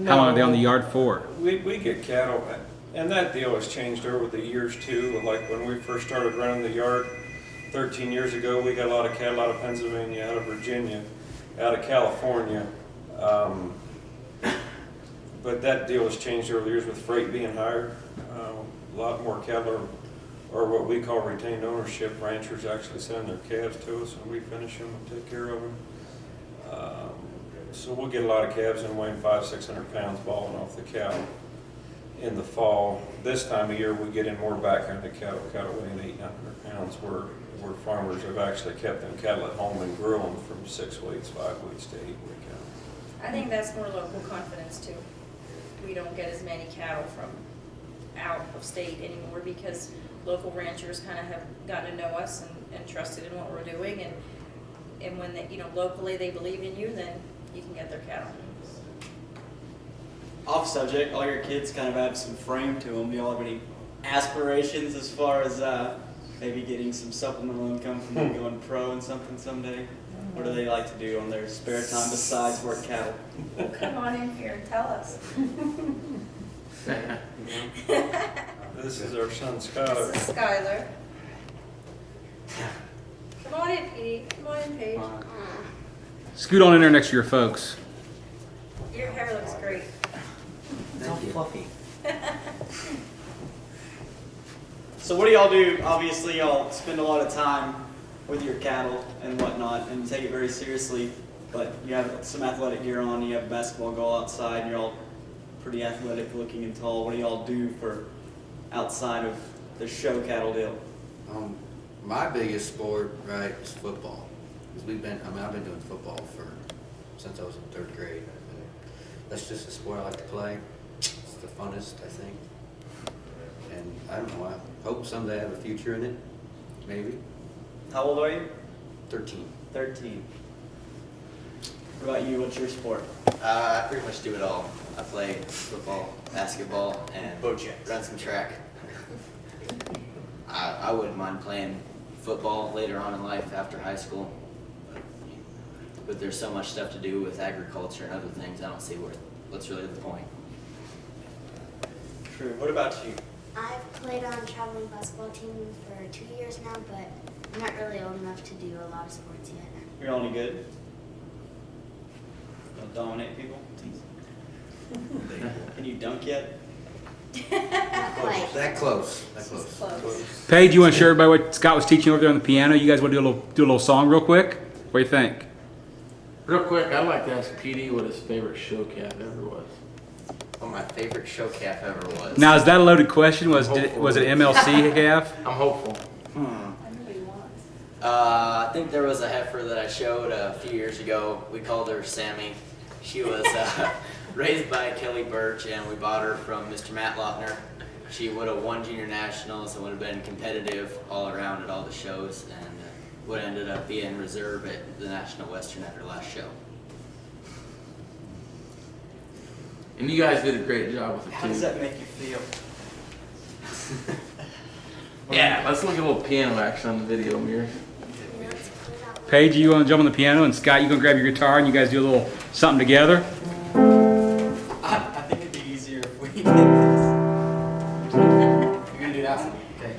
How long are they on the yard for? We get cattle, and that deal has changed over the years too. Like when we first started running the yard 13 years ago, we got a lot of cattle out of Pennsylvania, out of Virginia, out of California. But that deal has changed over the years with freight being higher. A lot more cattle are what we call retained ownership. Ranchers actually send their calves to us and we finish them and take care of them. So we'll get a lot of calves in weighing 500-600 pounds balling off the cow in the fall. This time of year we get in more background cattle weighing 800 pounds where farmers have actually kept them cattle at home and grew them from 6 weeks, 5 weeks to 8 week cattle. I think that's more local confidence too. We don't get as many cattle from out of state anymore because local ranchers kind of have gotten to know us and trusted in what we're doing, and when they, locally they believe in you, then you can get their cattle. Off subject, all your kids kind of have some frame to them. Do y'all have any aspirations as far as maybe getting some supplemental income from them going pro and something someday? What do they like to do on their spare time besides work cattle? Well, come on in here and tell us. This is our son Skylar. This is Skylar. Come on in, Petey. Come on in, Paige. Scoot on in there next to your folks. Your hair looks great. It's all fluffy. So what do y'all do? Obviously, y'all spend a lot of time with your cattle and whatnot and take it very seriously, but you have some athletic gear on, you have a basketball goal outside, and you're all pretty athletic looking and tall. What do y'all do for outside of the show cattle deal? My biggest sport, right, is football. Because I've been doing football since I was in 3rd grade. That's just a sport I like to play. It's the funnest, I think. And I don't know, I hope someday I have a future in it, maybe. How old are you? 13. 13. What about you? What's your sport? I pretty much do it all. I play football, basketball, and run some track. I wouldn't mind playing football later on in life after high school, but there's so much stuff to do with agriculture and other things, I don't see what's really the point. True. What about you? I've played on a traveling basketball team for 2 years now, but I'm not really old enough to do a lot of sports yet. You're only good? Don't dominate people? Can you dunk yet? Not quite. That close. Close. Paige, you want to share everybody what Scott was teaching over there on the piano? You guys want to do a little song real quick? What do you think? Real quick, I'd like to ask PD what his favorite show calf ever was. What my favorite show calf ever was. Now, is that a loaded question? Was it MLC calf? I'm hopeful. I think there was a heifer that I showed a few years ago. We called her Sammy. She was raised by Kelly Birch, and we bought her from Mr. Matt Lautner. She would have won junior nationals and would have been competitive all around at all the shows, and would have ended up being reserve at the National Western at her last show. And you guys did a great job with it too. How does that make you feel? Yeah, let's look at a little piano action on the video mirror. Paige, you want to jump on the piano? And Scott, you going to grab your guitar and you guys do a little something together? I think it'd be easier if we did this. You're going to do that? Okay.